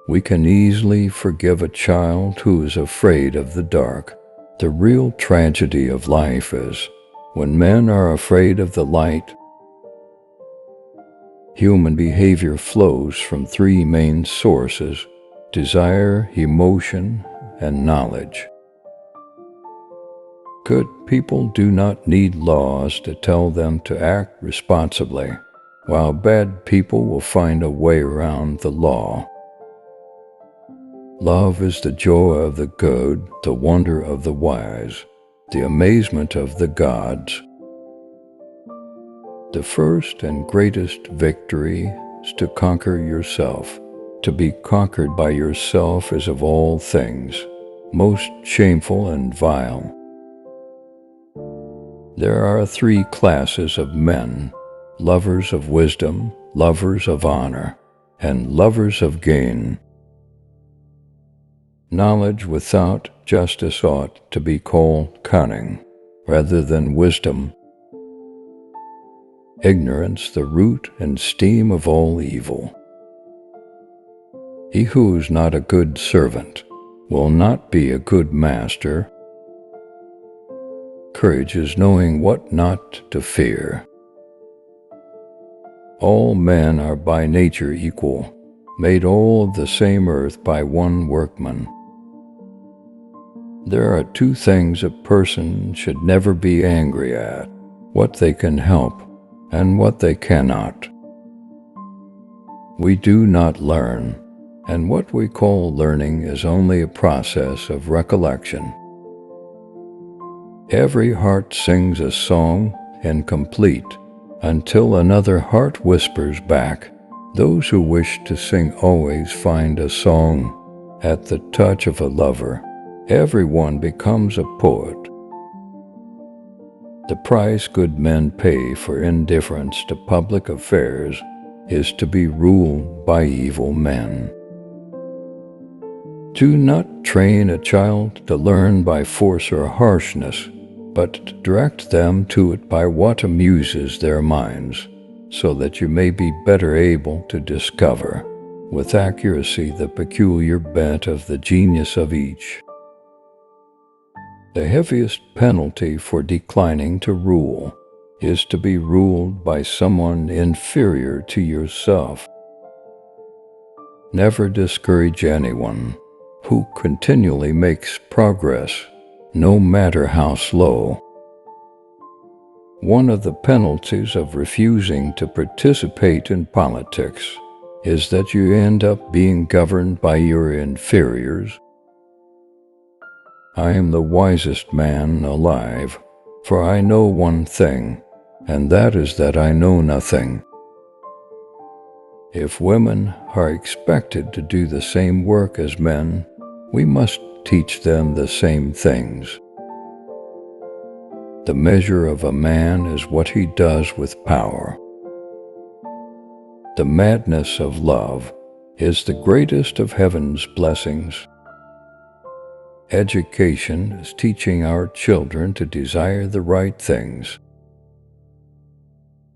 We can easily forgive a child who is afraid of the dark. The real tragedy of life is when men are afraid of the light. Human behavior flows from three main sources: desire, emotion, and knowledge. Good people do not need laws to tell them to act responsibly, while bad people will find a way around the law. Love is the joy of the good, the wonder of the wise, the amazement of the gods. The first and greatest victory is to conquer yourself. To be conquered by yourself is of all things most shameful and vile. There are three classes of men: lovers of wisdom, lovers of honor, and lovers of gain. Knowledge without justice ought to be called cunning, rather than wisdom. Ignorance the root and stem of all evil. He who is not a good servant will not be a good master. Courage is knowing what not to fear. All men are by nature equal, made all of the same earth by one workman. There are two things a person should never be angry at: what they can help and what they cannot. We do not learn, and what we call learning is only a process of recollection. Every heart sings a song incomplete until another heart whispers back. Those who wish to sing always find a song. At the touch of a lover, everyone becomes a poet. The price good men pay for indifference to public affairs is to be ruled by evil men. Do not train a child to learn by force or harshness, but direct them to it by what amuses their minds, so that you may be better able to discover with accuracy the peculiar bent of the genius of each. The heaviest penalty for declining to rule is to be ruled by someone inferior to yourself. Never discourage anyone who continually makes progress, no matter how slow. One of the penalties of refusing to participate in politics is that you end up being governed by your inferiors. I am the wisest man alive, for I know one thing, and that is that I know nothing. If women are expected to do the same work as men, we must teach them the same things. The measure of a man is what he does with power. The madness of love is the greatest of heaven's blessings. Education is teaching our children to desire the right things.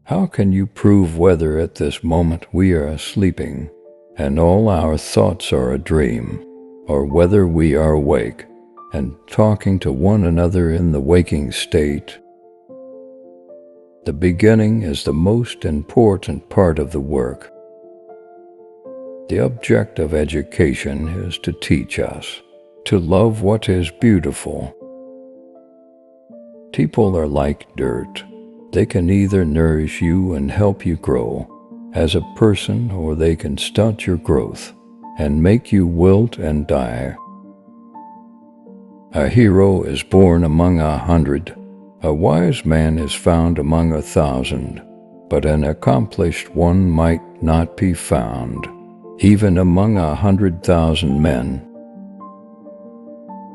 How can you prove whether at this moment we are sleeping and all our thoughts are a dream, or whether we are awake and talking to one another in the waking state? The beginning is the most important part of the work. The object of education is to teach us to love what is beautiful. People are like dirt. They can either nourish you and help you grow as a person, or they can stunt your growth and make you wilt and die. A hero is born among 100. A wise man is found among 1,000, but an accomplished one might not be found, even among 100,000 men.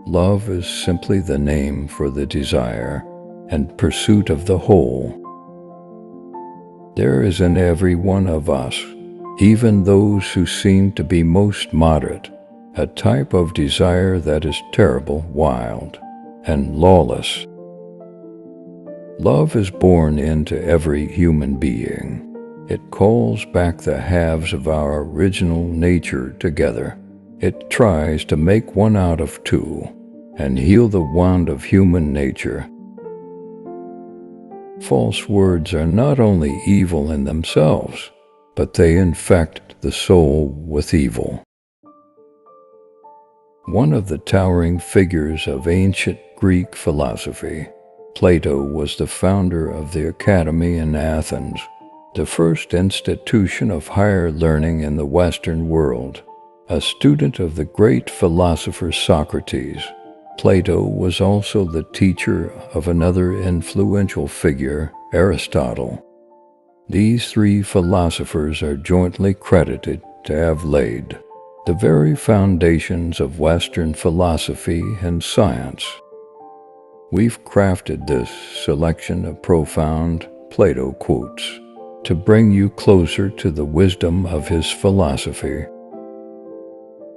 Love is simply the name for the desire and pursuit of the whole. There is in every one of us, even those who seem to be most moderate, a type of desire that is terrible, wild, and lawless. Love is born into every human being. It calls back the halves of our original nature together It tries to make one out of two and heal the wound of human nature. False words are not only evil in themselves, but they infect the soul with evil. One of the towering figures of ancient Greek philosophy, Plato, was the founder of the Academy in Athens, the first institution of higher learning in the Western world. A student of the great philosopher Socrates, Plato was also the teacher of another influential figure, Aristotle. These three philosophers are jointly credited to have laid the very foundations of Western philosophy and science. We've crafted this selection of profound Plato quotes to bring you closer to the wisdom of his philosophy.